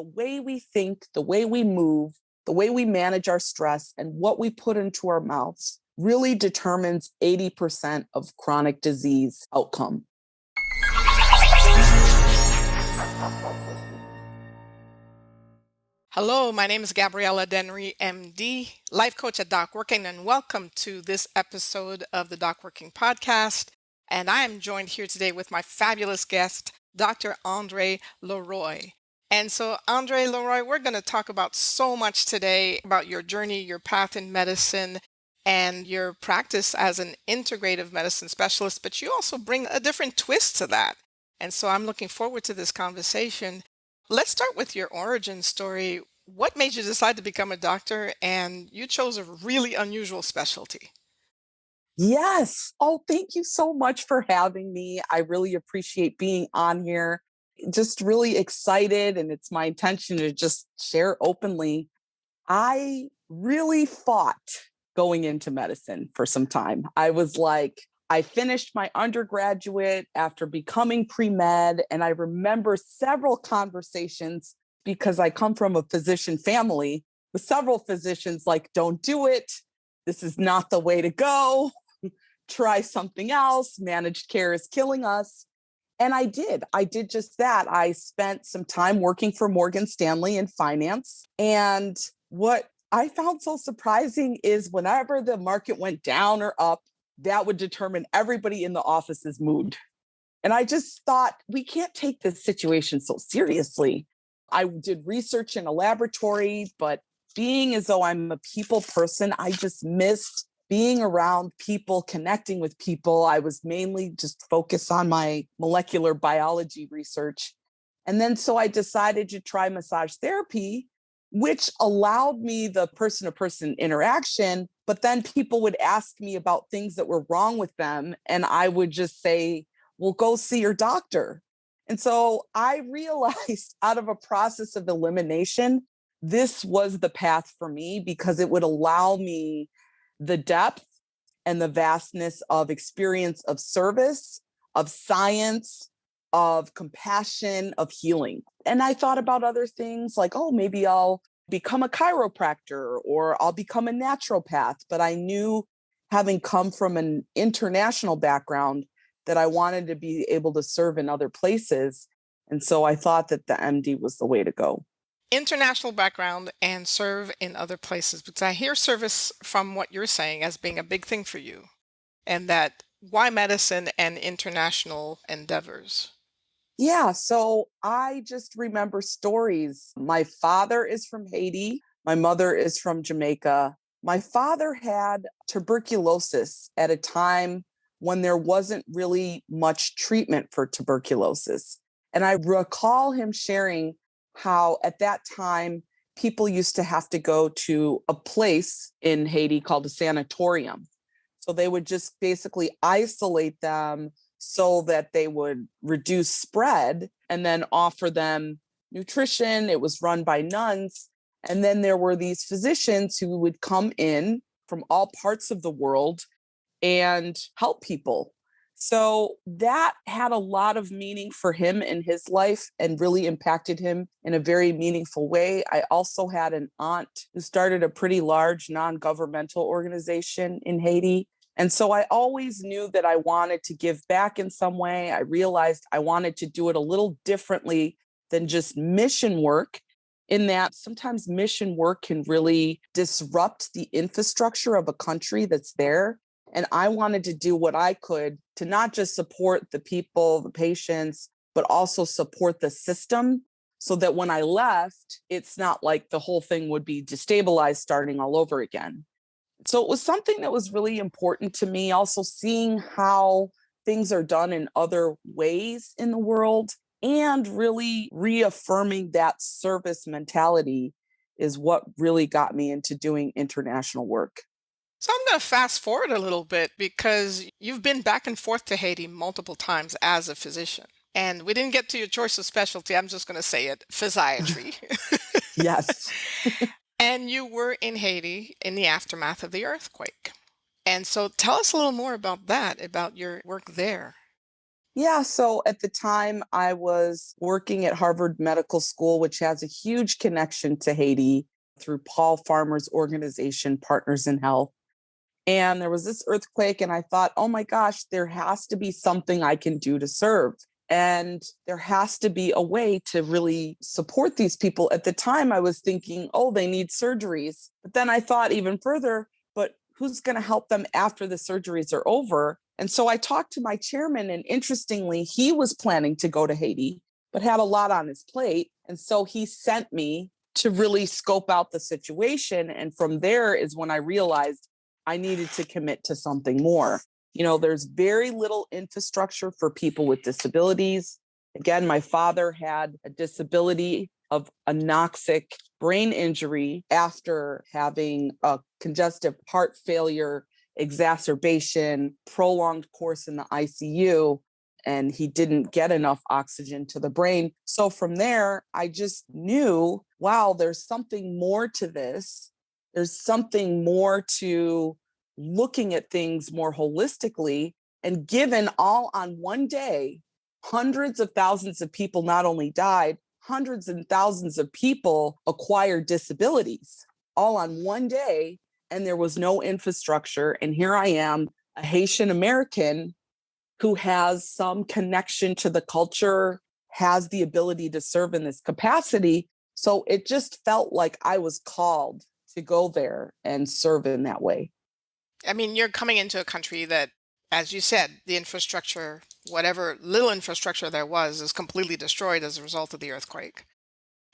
the way we think, the way we move, the way we manage our stress, and what we put into our mouths really determines 80% of chronic disease outcome. Hello, my name is Gabriella Dennery MD, life coach at Docworking, and welcome to this episode of the Docworking podcast. And I am joined here today with my fabulous guest, Dr. Andrée LeRoy. And so, Andrée LeRoy, we're going to talk about so much today about your journey, your path in medicine, and your practice as an integrative medicine specialist, but you also bring a different twist to that. And so I'm looking forward to this conversation. Let's start with your origin story. What made you decide to become a doctor? And you chose a really unusual specialty. Yes. Oh, thank you so much for having me. I really appreciate being on here. Just really excited, and it's my intention to just share openly. I really fought going into medicine for some time. I finished my undergraduate after becoming pre-med, and I remember several conversations because I come from a physician family with several physicians like, don't do it. This is not the way to go. Try something else. Managed care is killing us. And I did. I did just that. I spent some time working for Morgan Stanley in finance. And what I found so surprising is whenever the market went down or up, that would determine everybody in the office's mood. And I just thought, we can't take this situation so seriously. I did research in a laboratory, but being as though I'm a people person, I just missed being around people, connecting with people. I was mainly just focused on my molecular biology research. And then so I decided to try massage therapy, which allowed me the person-to-person interaction. But then people would ask me about things that were wrong with them. And I would just say, well, go see your doctor. And so I realized out of a process of elimination, this was the path for me because it would allow me the depth and the vastness of experience of service, of science, of compassion, of healing. And I thought about other things like, oh, maybe I'll become a chiropractor or I'll become a naturopath. But I knew, having come from an international background, that I wanted to be able to serve in other places. And so I thought that the MD was the way to go. International background and serve in other places, because I hear service from what you're saying as being a big thing for you, and that why medicine and international endeavors? Yeah, so I just remember stories. My father is from Haiti. My mother is from Jamaica. My father had tuberculosis at a time when there wasn't really much treatment for tuberculosis. And I recall him sharing how at that time people used to have to go to a place in Haiti called a sanatorium. So they would just basically isolate them so that they would reduce spread and then offer them nutrition. It was run by nuns. And then there were these physicians who would come in from all parts of the world and help people. So that had a lot of meaning for him in his life and really impacted him in a very meaningful way. I also had an aunt who started a pretty large non-governmental organization in Haiti. And so I always knew that I wanted to give back in some way. I realized I wanted to do it a little differently than just mission work, in that sometimes mission work can really disrupt the infrastructure of a country that's there. And I wanted to do what I could to not just support the people, the patients, but also support the system so that when I left, it's not like the whole thing would be destabilized starting all over again. So it was something that was really important to me. Also seeing how things are done in other ways in the world and really reaffirming that service mentality is what really got me into doing international work. So I'm going to fast forward a little bit because you've been back and forth to Haiti multiple times as a physician. And we didn't get to your choice of specialty. I'm just going to say it, physiatry. Yes. And you were in Haiti in the aftermath of the earthquake. And so tell us a little more about that, about your work there. Yeah, so at the time I was working at Harvard Medical School, which has a huge connection to Haiti through Paul Farmer's organization, Partners in Health. And there was this earthquake, and I thought, oh my gosh, there has to be something I can do to serve. And there has to be a way to really support these people. At the time, I was thinking, oh, they need surgeries. But then I thought even further, but who's going to help them after the surgeries are over? And so I talked to my chairman, and interestingly, he was planning to go to Haiti, but had a lot on his plate. And so he sent me to really scope out the situation. And from there is when I realized I needed to commit to something more. There's very little infrastructure for people with disabilities. Again, my father had a disability of anoxic brain injury after having a congestive heart failure exacerbation, prolonged course in the ICU, and he didn't get enough oxygen to the brain. So from there, I just knew, wow, there's something more to this. There's something more to looking at things more holistically. And given all on one day, hundreds of thousands of people not only died, hundreds and thousands of people acquired disabilities all on one day, and there was no infrastructure. And here I am, a Haitian American who has some connection to the culture, has the ability to serve in this capacity. So it just felt like I was called to go there and serve in that way. I mean, you're coming into a country that, as you said, the infrastructure, whatever little infrastructure there was, is completely destroyed as a result of the earthquake.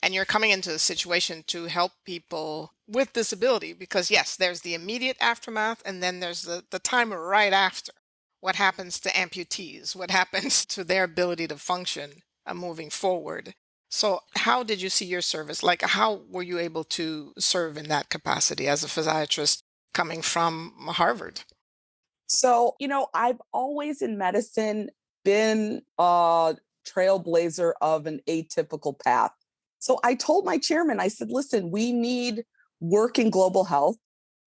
And you're coming into a situation to help people with disability because, yes, there's the immediate aftermath, and then there's the time right after. What happens to amputees? What happens to their ability to function moving forward? So, how did you see your service? Like, how were you able to serve in that capacity as a physiatrist coming from Harvard? So, I've always in medicine been a trailblazer of an atypical path. So I told my chairman, I said, listen, we need work in global health.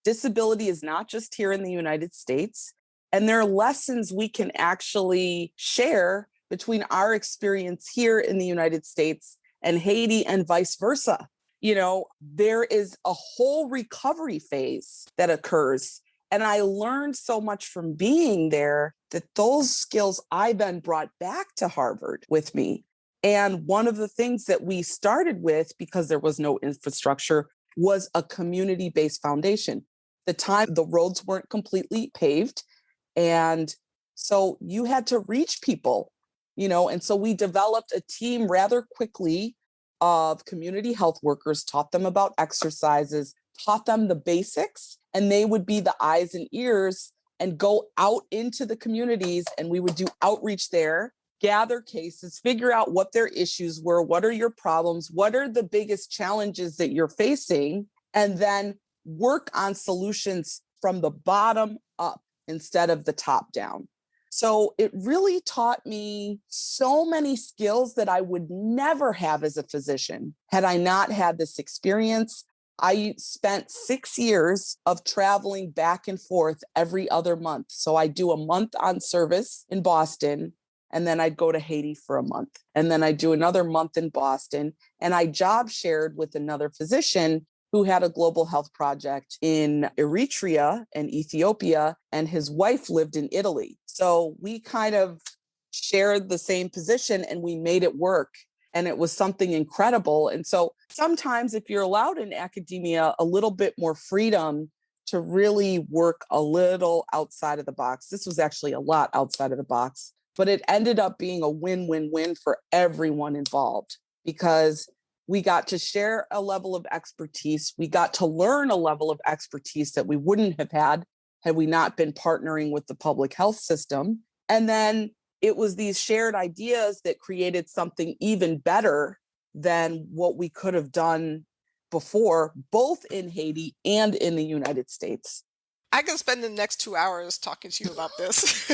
Disability is not just here in the United States. And there are lessons we can actually share between our experience here in the United States and Haiti and vice versa. There is a whole recovery phase that occurs. And I learned so much from being there that those skills I then brought back to Harvard with me. And one of the things that we started with, because there was no infrastructure, was a community based foundation. At the time, the roads weren't completely paved. And so you had to reach people, and so we developed a team rather quickly of community health workers, taught them about exercises, taught them the basics, and they would be the eyes and ears and go out into the communities. And we would do outreach there, gather cases, figure out what their issues were, what are your problems, what are the biggest challenges that you're facing, and then work on solutions from the bottom up instead of the top down. So it really taught me so many skills that I would never have as a physician had I not had this experience. I spent 6 years of traveling back and forth every other month. So I do a month on service in Boston, and then I'd go to Haiti for a month. And then I do another month in Boston. And I job shared with another physician who had a global health project in Eritrea and Ethiopia, and his wife lived in Italy. So we kind of shared the same position and we made it work. And it was something incredible. And so sometimes, if you're allowed in academia a little bit more freedom to really work a little outside of the box, this was actually a lot outside of the box, but it ended up being a win-win-win for everyone involved because we got to share a level of expertise. We got to learn a level of expertise that we wouldn't have had we not been partnering with the public health system. And then it was these shared ideas that created something even better than what we could have done before, both in Haiti and in the United States. I can spend the next 2 hours talking to you about this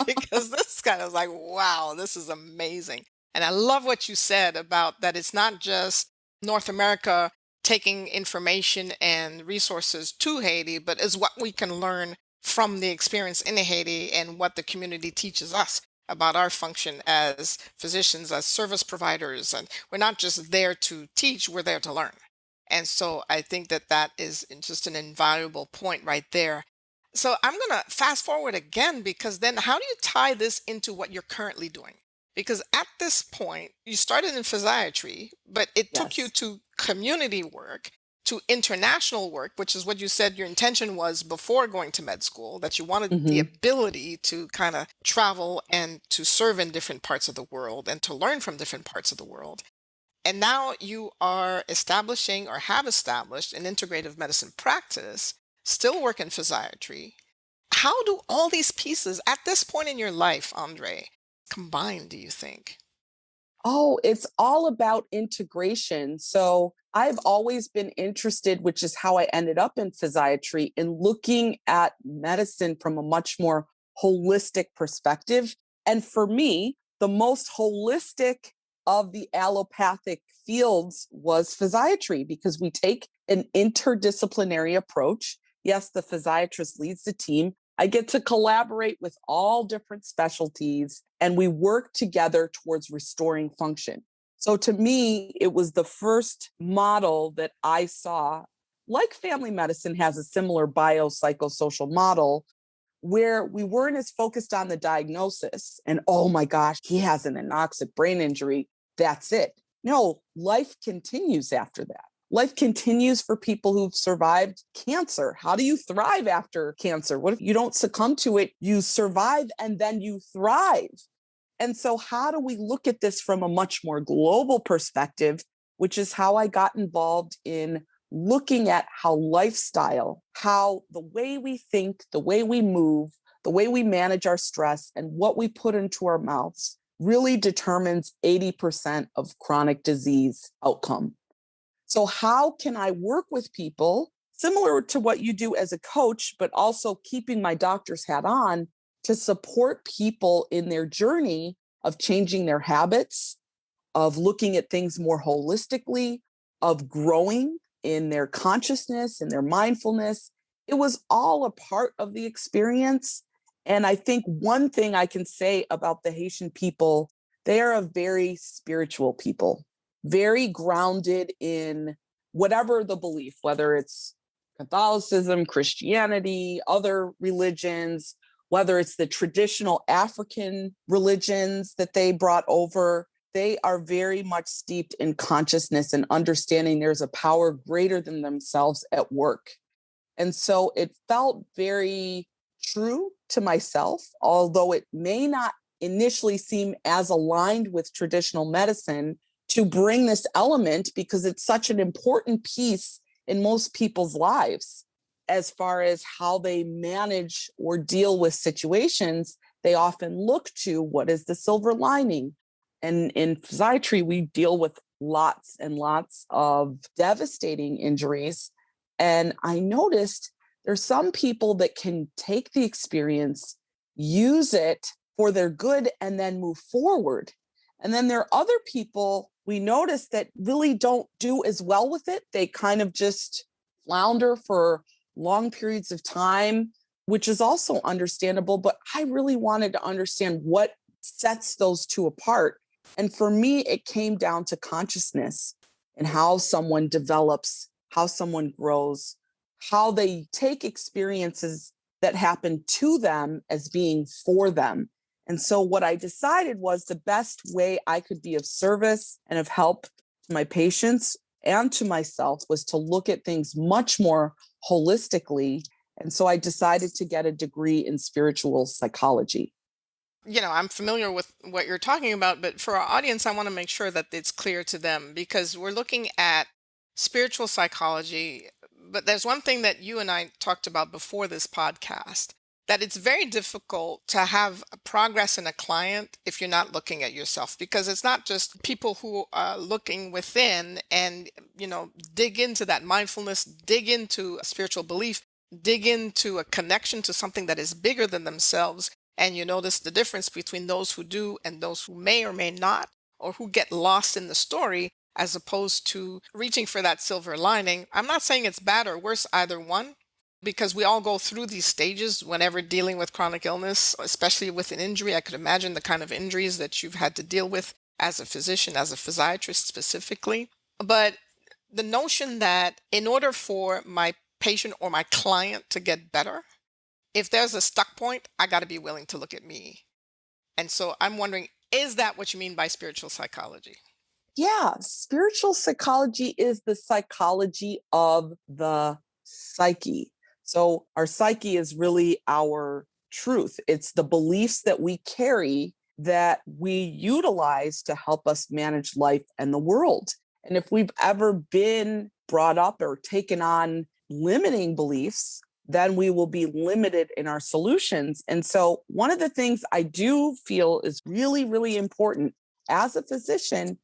because this is kind of like, wow, this is amazing. And I love what you said about that it's not just North America taking information and resources to Haiti, but is what we can learn from the experience in Haiti and what the community teaches us. about our function as physicians, as service providers. And we're not just there to teach, we're there to learn. And so I think that that is just an invaluable point right there. So I'm going to fast forward again, because then how do you tie this into what you're currently doing? Because at this point, you started in physiatry, but it took you Yes. to community work, to international work, which is what you said your intention was before going to med school, that you wanted the Hmm. ability to kind of travel and to serve in different parts of the world and to learn from different parts of the world. And now you are establishing or have established an integrative medicine practice, still work in physiatry. How do all these pieces at this point in your life, Andre, combine, do you think? Oh, it's all about integration. So I've always been interested, which is how I ended up in physiatry, in looking at medicine from a much more holistic perspective. And for me, the most holistic of the allopathic fields was physiatry because we take an interdisciplinary approach. Yes, the physiatrist leads the team. I get to collaborate with all different specialties and we work together towards restoring function. So to me, it was the first model that I saw. Like family medicine has a similar biopsychosocial model where we weren't as focused on the diagnosis and, oh my gosh, he has an anoxic brain injury. That's it. No, life continues after that. Life continues for people who've survived cancer. How do you thrive after cancer? What if you don't succumb to it? You survive and then you thrive. And so, how do we look at this from a much more global perspective, which is how I got involved in looking at how lifestyle, how the way we think, the way we move, the way we manage our stress, and what we put into our mouths really determines 80% of chronic disease outcome. So, how can I work with people similar to what you do as a coach, but also keeping my doctor's hat on to support people in their journey of changing their habits, of looking at things more holistically, of growing in their consciousness and their mindfulness? It was all a part of the experience. And I think one thing I can say about the Haitian people, they are a very spiritual people, very grounded in whatever the belief, whether it's Catholicism, Christianity, other religions, whether it's the traditional African religions that they brought over. They are very much steeped in consciousness and understanding there's a power greater than themselves at work. And so it felt very true to myself, although it may not initially seem as aligned with traditional medicine, to bring this element because it's such an important piece in most people's lives as far as how they manage or deal with situations. They often look to what is the silver lining. And in physiatry, we deal with lots and lots of devastating injuries. And I noticed there's some people that can take the experience, use it for their good, and then move forward. And then there are other people we notice that really don't do as well with it. They kind of just flounder for long periods of time, which is also understandable. But I really wanted to understand what sets those two apart. And for me, it came down to consciousness and how someone develops, how someone grows, how they take experiences that happen to them as being for them. And so, what I decided was the best way I could be of service and of help to my patients and to myself was to look at things much more holistically. And so, I decided to get a degree in spiritual psychology. I'm familiar with what you're talking about, but for our audience, I want to make sure that it's clear to them, because we're looking at spiritual psychology. But there's one thing that you and I talked about before this podcast, that it's very difficult to have a progress in a client if you're not looking at yourself, because it's not just people who are looking within and, dig into that mindfulness, dig into a spiritual belief, dig into a connection to something that is bigger than themselves. And you notice the difference between those who do and those who may or may not, or who get lost in the story, as opposed to reaching for that silver lining. I'm not saying it's bad or worse, either one, because we all go through these stages whenever dealing with chronic illness, especially with an injury. I could imagine the kind of injuries that you've had to deal with as a physician, as a physiatrist specifically. But the notion that in order for my patient or my client to get better, if there's a stuck point, I got to be willing to look at me. And so I'm wondering, is that what you mean by spiritual psychology? Yeah, spiritual psychology is the psychology of the psyche. So, our psyche is really our truth. It's the beliefs that we carry that we utilize to help us manage life and the world. And if we've ever been brought up or taken on limiting beliefs, then we will be limited in our solutions. And so, one of the things I do feel is really, really important as a physician,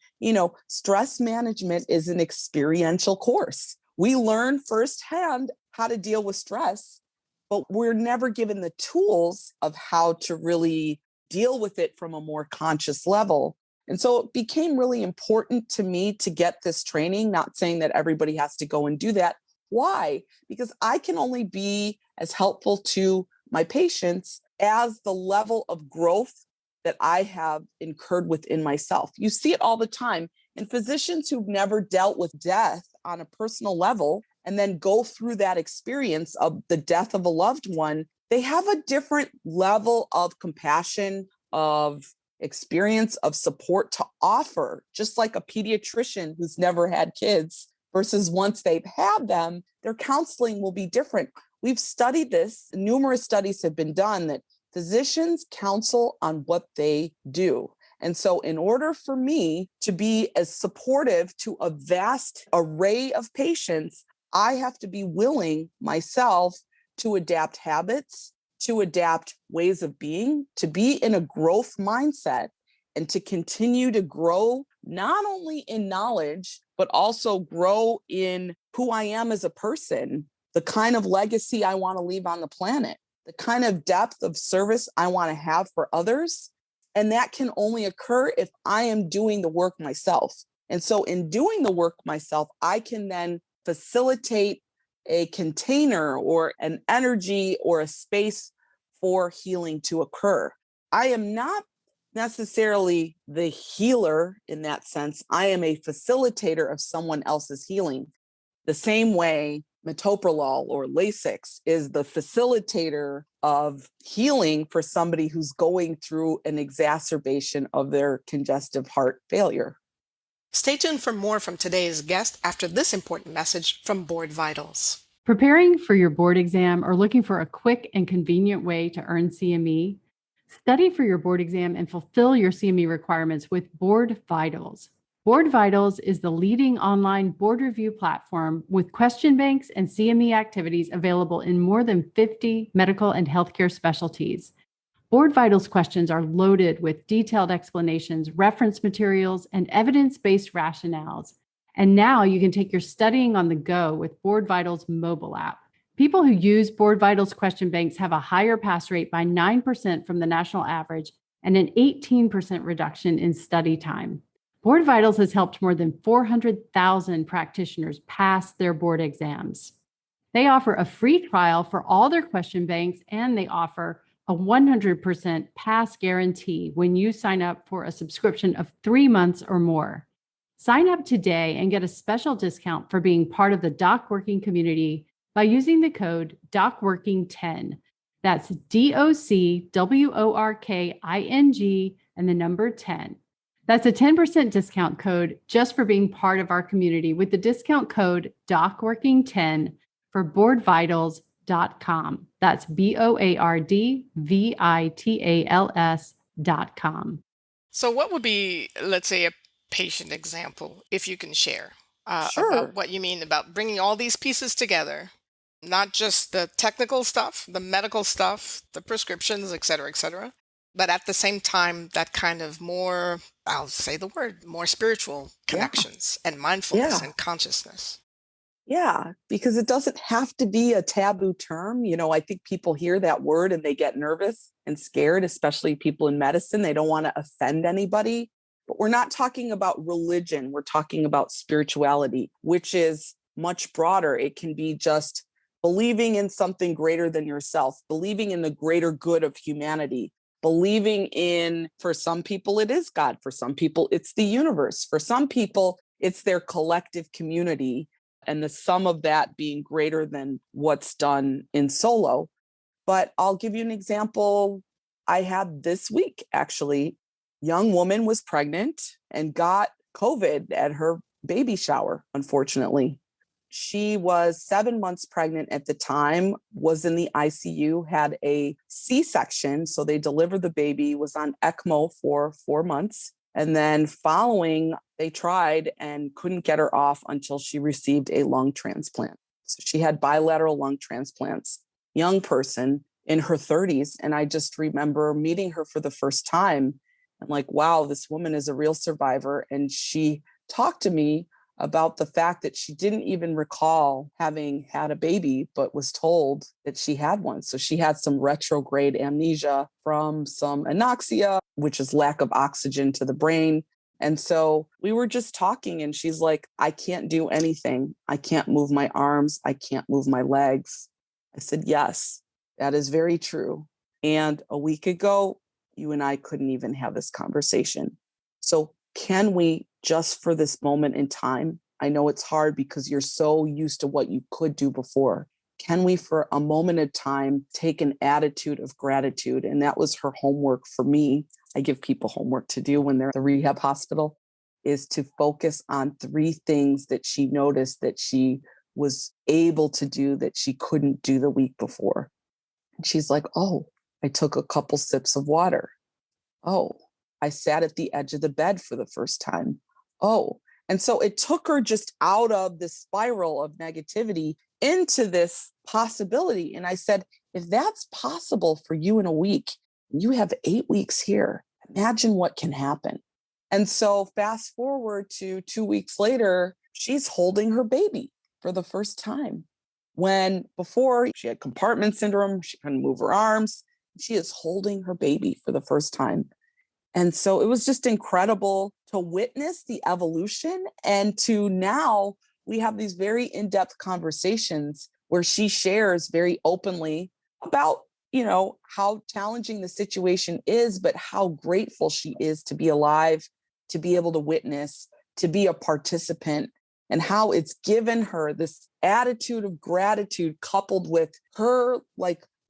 stress management is an experiential course. We learn firsthand how to deal with stress, but we're never given the tools of how to really deal with it from a more conscious level. And so it became really important to me to get this training, not saying that everybody has to go and do that. Why? Because I can only be as helpful to my patients as the level of growth that I have incurred within myself. You see it all the time in physicians who've never dealt with death on a personal level and then go through that experience of the death of a loved one. They have a different level of compassion, of experience, of support to offer, just like a pediatrician who's never had kids versus once they've had them, their counseling will be different. We've studied this. Numerous studies have been done that physicians counsel on what they do. And so, in order for me to be as supportive to a vast array of patients, I have to be willing myself to adapt habits, to adapt ways of being, to be in a growth mindset, and to continue to grow not only in knowledge, but also grow in who I am as a person, the kind of legacy I want to leave on the planet, the kind of depth of service I want to have for others. And that can only occur if I am doing the work myself. And so in doing the work myself, I can then facilitate a container or an energy or a space for healing to occur. I am not necessarily the healer in that sense. I am a facilitator of someone else's healing. The same way metoprolol or Lasix is the facilitator of healing for somebody who's going through an exacerbation of their congestive heart failure. Stay tuned for more from today's guest after this important message from Board Vitals. Preparing for your board exam or looking for a quick and convenient way to earn CME? Study for your board exam and fulfill your CME requirements with Board Vitals. Board Vitals is the leading online board review platform with question banks and CME activities available in more than 50 medical and healthcare specialties. Board Vitals questions are loaded with detailed explanations, reference materials, and evidence-based rationales. And now you can take your studying on the go with Board Vitals mobile app. People who use Board Vitals question banks have a higher pass rate by 9% from the national average and an 18% reduction in study time. Board Vitals has helped more than 400,000 practitioners pass their board exams. They offer a free trial for all their question banks, and they offer a 100% pass guarantee when you sign up for a subscription of 3 months or more. Sign up today and get a special discount for being part of the Docworking community by using the code Docworking10. That's DOCWORKING and the number 10. That's a 10% discount code just for being part of our community with the discount code Docworking10 for boardvitals.com. That's BOARDVITALS.com. So, what would be, let's say, a patient example, if you can share, Sure. about what you mean about bringing all these pieces together, not just the technical stuff, the medical stuff, the prescriptions, et cetera, but at the same time, that kind of more, I'll say the word, more spiritual Yeah. connections and mindfulness Yeah. and consciousness. Yeah, because it doesn't have to be a taboo term. I think people hear that word and they get nervous and scared, especially people in medicine. They don't want to offend anybody. But we're not talking about religion. We're talking about spirituality, which is much broader. It can be just believing in something greater than yourself, believing in the greater good of humanity, believing in, for some people, it is God. For some people, it's the universe. For some people, it's their collective community, and the sum of that being greater than what's done in solo. But I'll give you an example I had this week, actually. Young woman was pregnant and got COVID at her baby shower, unfortunately. She was 7 months pregnant at the time, was in the ICU, had a C-section. So they delivered the baby, was on ECMO for 4 months. And then following, they tried and couldn't get her off until she received a lung transplant. So she had bilateral lung transplants, young person in her 30s. And I just remember meeting her for the first time. I'm like, wow, this woman is a real survivor. And she talked to me about the fact that she didn't even recall having had a baby, but was told that she had one. So she had some retrograde amnesia from some anoxia, which is lack of oxygen to the brain. And so we were just talking, and she's like, I can't do anything. I can't move my arms. I can't move my legs. I said, yes, that is very true. And a week ago, you and I couldn't even have this conversation. So can we, just for this moment in time, I know it's hard because you're so used to what you could do before. Can we, for a moment of time, take an attitude of gratitude? And that was her homework for me. I give people homework to do when they're at the rehab hospital, is to focus on 3 things that she noticed that she was able to do that she couldn't do the week before. And she's like, oh, I took a couple sips of water. Oh, I sat at the edge of the bed for the first time. Oh, and so it took her just out of the spiral of negativity into this possibility. And I said, if that's possible for you in a week, you have 8 weeks here. Imagine what can happen. And so fast forward to 2 weeks later, she's holding her baby for the first time. When before she had compartment syndrome, she couldn't move her arms. She is holding her baby for the first time. And so it was just incredible to witness the evolution. And to now we have these very in-depth conversations where she shares very openly about, how challenging the situation is, but how grateful she is to be alive, to be able to witness, to be a participant, and how it's given her this attitude of gratitude coupled with her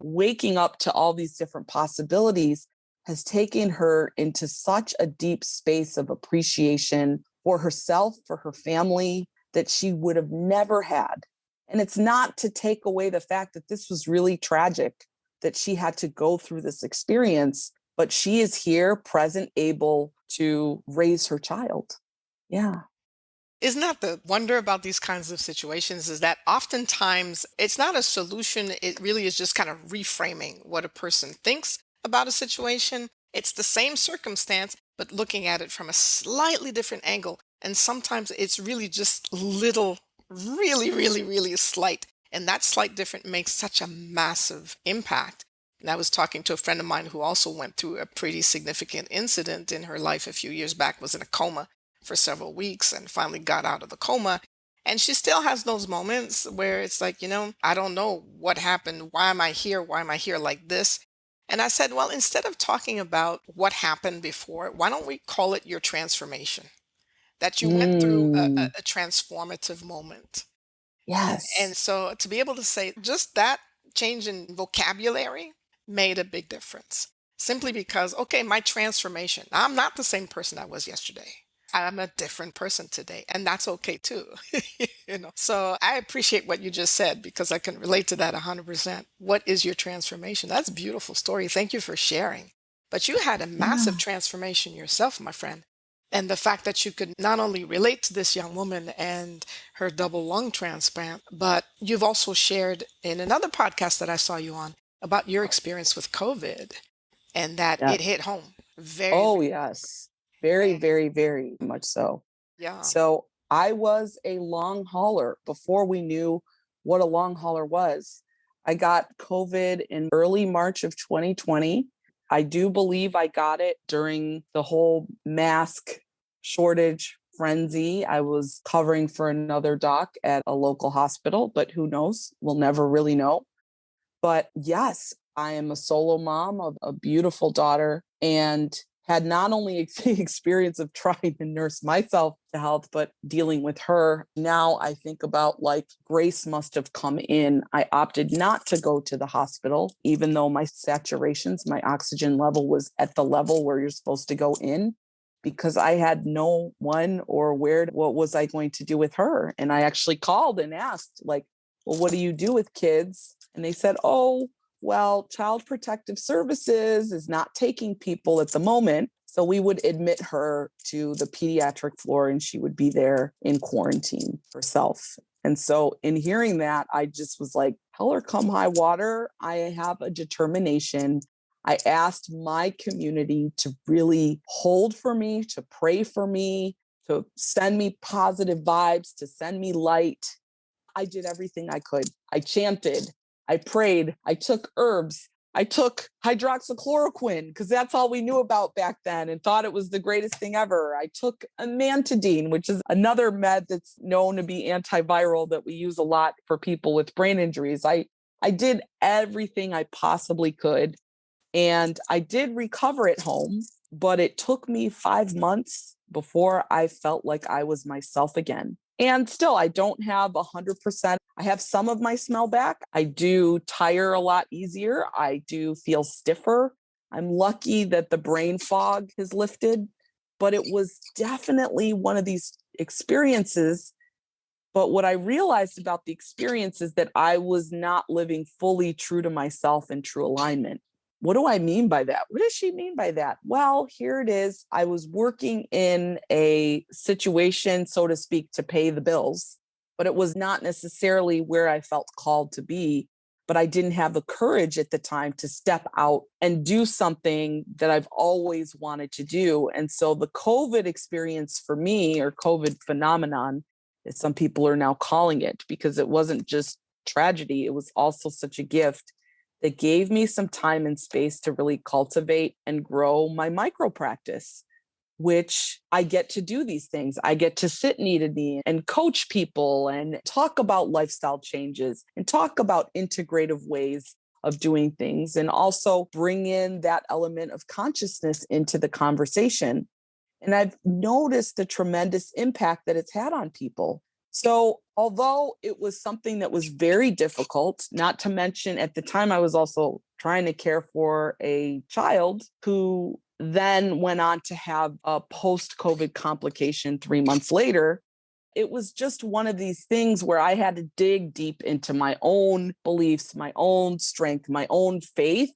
waking up to all these different possibilities has taken her into such a deep space of appreciation for herself, for her family, that she would have never had. And it's not to take away the fact that this was really tragic, that she had to go through this experience, but she is here, present, able to raise her child. Yeah. Isn't that the wonder about these kinds of situations, is that oftentimes it's not a solution. It really is just kind of reframing what a person thinks about a situation. It's the same circumstance, but looking at it from a slightly different angle. And sometimes it's really just little, really, really, really slight. And that slight difference makes such a massive impact. And I was talking to a friend of mine who also went through a pretty significant incident in her life a few years back, was in a coma for several weeks and finally got out of the coma. And she still has those moments where it's like, I don't know what happened. Why am I here? Why am I here like this? And I said, well, instead of talking about what happened before, why don't we call it your transformation? That you went through Mm, a transformative moment. And yes. so to be able to say just that change in vocabulary made a big difference. Simply because, okay, my transformation, I'm not the same person I was yesterday. I'm a different person today, and that's okay too. So I appreciate what you just said because I can relate to that 100%. What is your transformation? That's a beautiful story. Thank you for sharing. But you had a massive Yeah. transformation yourself, my friend. And the fact that you could not only relate to this young woman and her double lung transplant, but you've also shared in another podcast that I saw you on about your experience with COVID and that Yeah. it hit home very, Oh, very, yes. Very, very, very much so. yeah. So I was a long hauler before we knew what a long hauler was. I got COVID in early March of 2020. I do believe I got it during the whole mask shortage frenzy. I was covering for another doc at a local hospital, but who knows? We'll never really know. But yes, I am a solo mom of a beautiful daughter and had not only the experience of trying to nurse myself to health, but dealing with her. Now I think about like grace must have come in. I opted not to go to the hospital, even though my saturations, my oxygen level was at the level where you're supposed to go in, because I had no one or what was I going to do with her? And I actually called and asked, like, well, what do you do with kids? And they said, oh, well, Child Protective Services is not taking people at the moment. So we would admit her to the pediatric floor and she would be there in quarantine herself. And so in hearing that, I just was like, hell or come high water, I have a determination. I asked my community to really hold for me, to pray for me, to send me positive vibes, to send me light. I did everything I could. I chanted, I prayed, I took herbs, I took hydroxychloroquine because that's all we knew about back then and thought it was the greatest thing ever. I took amantadine, which is another med that's known to be antiviral that we use a lot for people with brain injuries. I did everything I possibly could. And I did recover at home, but it took me 5 months before I felt like I was myself again. And still, I don't have 100%. I have some of my smell back. I do tire a lot easier. I do feel stiffer. I'm lucky that the brain fog has lifted, but it was definitely one of these experiences. But what I realized about the experience is that I was not living fully true to myself in true alignment. What do I mean by that? What does she mean by that? Well, here it is. I was working in a situation, so to speak, to pay the bills, but it was not necessarily where I felt called to be. But I didn't have the courage at the time to step out and do something that I've always wanted to do. And so the COVID experience for me, or COVID phenomenon, as some people are now calling it, because it wasn't just tragedy, it was also such a gift that gave me some time and space to really cultivate and grow my micro practice, which I get to do these things. I get to sit knee to knee and coach people and talk about lifestyle changes and talk about integrative ways of doing things, and also bring in that element of consciousness into the conversation. And I've noticed the tremendous impact that it's had on people. So, although it was something that was very difficult, not to mention at the time, I was also trying to care for a child who then went on to have a post COVID complication 3 months later. It was just one of these things where I had to dig deep into my own beliefs, my own strength, my own faith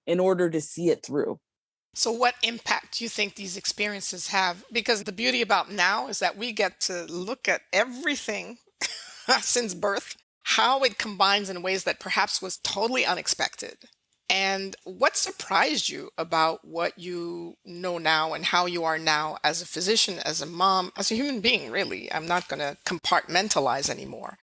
in order to see it through. So, what impact do you think these experiences have? Because the beauty about now is that we get to look at everything since birth, how it combines in ways that perhaps was totally unexpected. And what surprised you about what you know now and how you are now as a physician, as a mom, as a human being, really? I'm not going to compartmentalize anymore.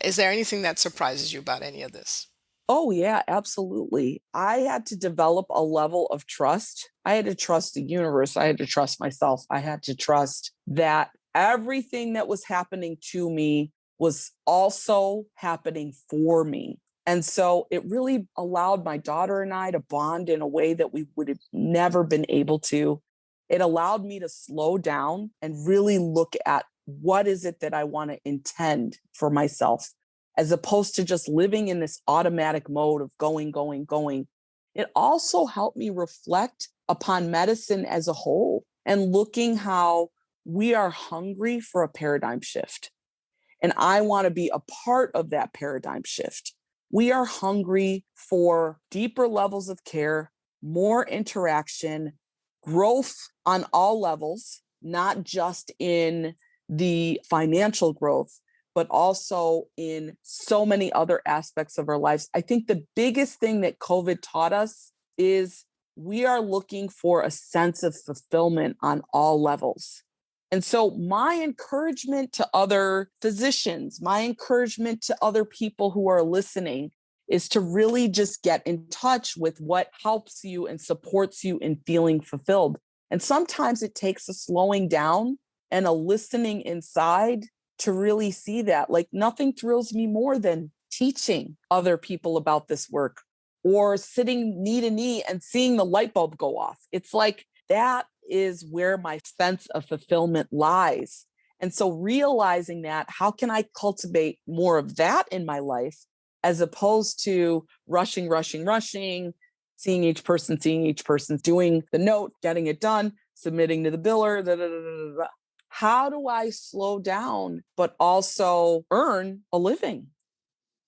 Is there anything that surprises you about any of this? Oh, yeah, absolutely. I had to develop a level of trust. I had to trust the universe. I had to trust myself. I had to trust that everything that was happening to me was also happening for me. And so it really allowed my daughter and I to bond in a way that we would have never been able to. It allowed me to slow down and really look at what is it that I want to intend for myself, as opposed to just living in this automatic mode of going, going, going. It also helped me reflect upon medicine as a whole and looking how we are hungry for a paradigm shift. And I want to be a part of that paradigm shift. We are hungry for deeper levels of care, more interaction, growth on all levels, not just in the financial growth, but also in so many other aspects of our lives. I think the biggest thing that COVID taught us is we are looking for a sense of fulfillment on all levels. And so, my encouragement to other physicians, my encouragement to other people who are listening is to really just get in touch with what helps you and supports you in feeling fulfilled. And sometimes it takes a slowing down and a listening inside to really see that. Like nothing thrills me more than teaching other people about this work or sitting knee to knee and seeing the light bulb go off. It's like that is where my sense of fulfillment lies. And so realizing that, how can I cultivate more of that in my life as opposed to rushing, seeing each person, doing the note, getting it done, submitting to the biller. Da, da, da, da, da. How do I slow down, but also earn a living?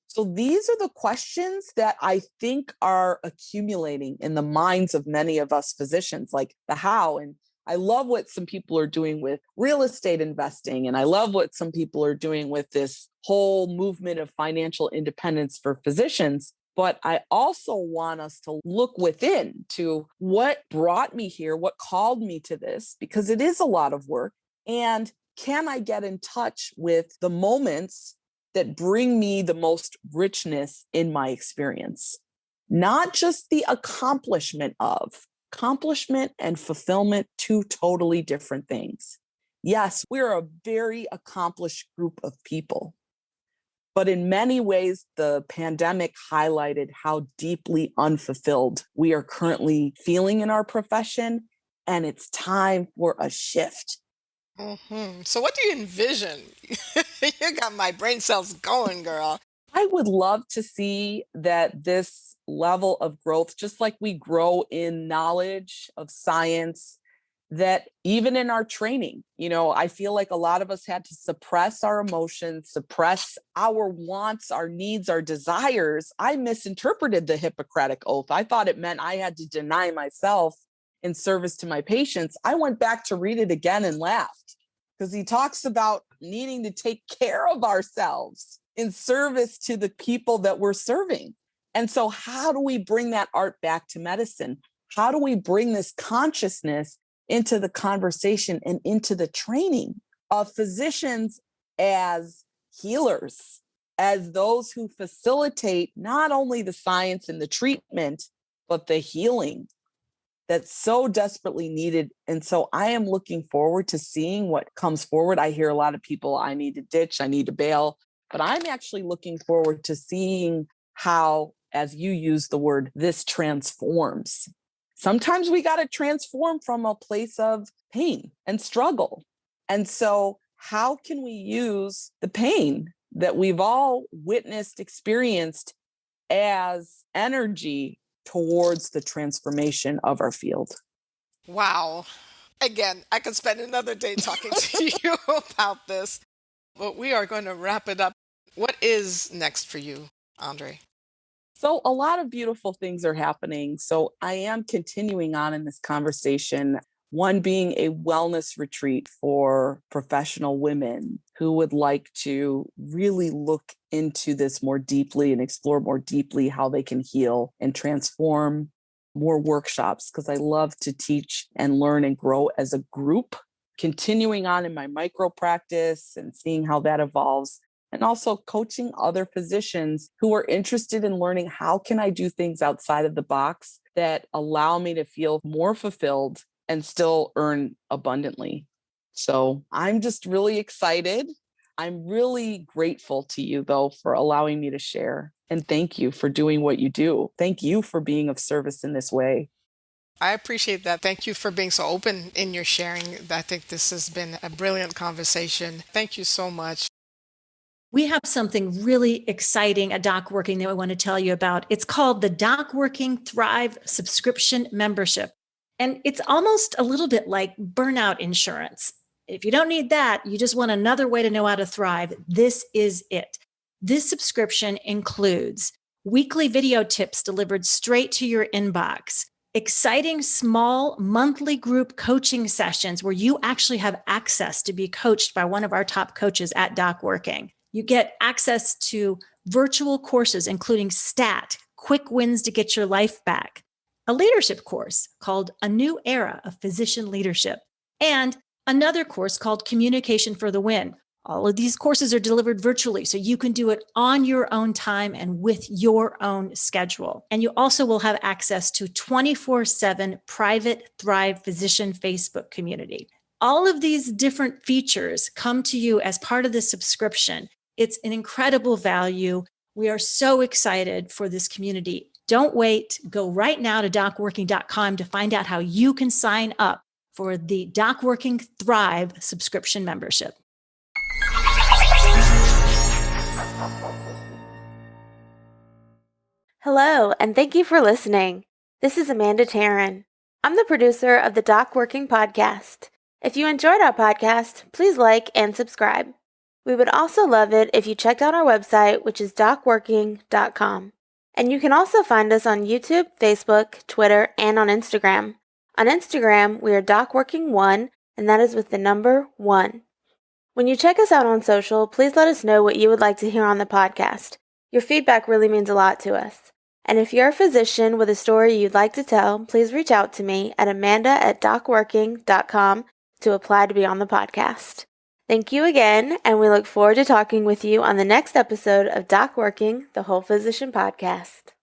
So these are the questions that I think are accumulating in the minds of many of us physicians, like the how. And I love what some people are doing with real estate investing. And I love what some people are doing with this whole movement of financial independence for physicians. But I also want us to look within to what brought me here, what called me to this, because it is a lot of work. And can I get in touch with the moments that bring me the most richness in my experience? Not just the accomplishment and fulfillment, two totally different things. Yes, we're a very accomplished group of people, but in many ways, the pandemic highlighted how deeply unfulfilled we are currently feeling in our profession, and it's time for a shift. So what do you envision? You got my brain cells going, girl. I would love to see that this level of growth, just like we grow in knowledge of science, that even in our training, I feel like a lot of us had to suppress our emotions, suppress our wants, our needs, our desires. I misinterpreted the Hippocratic Oath. I thought it meant I had to deny myself in service to my patients. I went back to read it again and laughed because he talks about needing to take care of ourselves in service to the people that we're serving. And so how do we bring that art back to medicine? How do we bring this consciousness into the conversation and into the training of physicians as healers, as those who facilitate not only the science and the treatment, but the healing that's so desperately needed. And so I am looking forward to seeing what comes forward. I hear a lot of people, I need to ditch, I need to bail, but I'm actually looking forward to seeing how, as you use the word, this transforms. Sometimes we got to transform from a place of pain and struggle. And so how can we use the pain that we've all witnessed, experienced as energy towards the transformation of our field? Wow. Again, I could spend another day talking to you about this, but we are going to wrap it up. What is next for you, Andrée? So a lot of beautiful things are happening. So I am continuing on in this conversation, one being a wellness retreat for professional women who would like to really look into this more deeply and explore more deeply how they can heal and transform. More workshops, because I love to teach and learn and grow as a group, continuing on in my micro practice and seeing how that evolves, and also coaching other physicians who are interested in learning how can I do things outside of the box that allow me to feel more fulfilled and still earn abundantly. So I'm just really excited. I'm really grateful to you, though, for allowing me to share. And thank you for doing what you do. Thank you for being of service in this way. I appreciate that. Thank you for being so open in your sharing. I think this has been a brilliant conversation. Thank you so much. We have something really exciting at Docworking that we want to tell you about. It's called the Docworking Thrive Subscription Membership. And it's almost a little bit like burnout insurance. If you don't need that, you just want another way to know how to thrive, this is it. This subscription includes weekly video tips delivered straight to your inbox, exciting small monthly group coaching sessions where you actually have access to be coached by one of our top coaches at Docworking. You get access to virtual courses, including STAT, Quick Wins to Get Your Life Back, a leadership course called A New Era of Physician Leadership, and another course called Communication for the Win. All of these courses are delivered virtually, so you can do it on your own time and with your own schedule. And you also will have access to 24/7 private Thrive Physician Facebook community. all of these different features come to you as part of the subscription. It's an incredible value. We are so excited for this community. Don't wait. Go right now to docworking.com to find out how you can sign up for the Docworking Thrive subscription membership. Hello, and thank you for listening. This is Amanda Taryn. I'm the producer of the Docworking podcast. If you enjoyed our podcast, please like and subscribe. We would also love it if you checked out our website, which is docworking.com. And you can also find us on YouTube, Facebook, Twitter, and on Instagram. On Instagram, we are Docworking1, and that is with the number 1. When you check us out on social, please let us know what you would like to hear on the podcast. Your feedback really means a lot to us. And if you're a physician with a story you'd like to tell, please reach out to me at amanda@docworking.com to apply to be on the podcast. Thank you again, and we look forward to talking with you on the next episode of Docworking, the Whole Physician Podcast.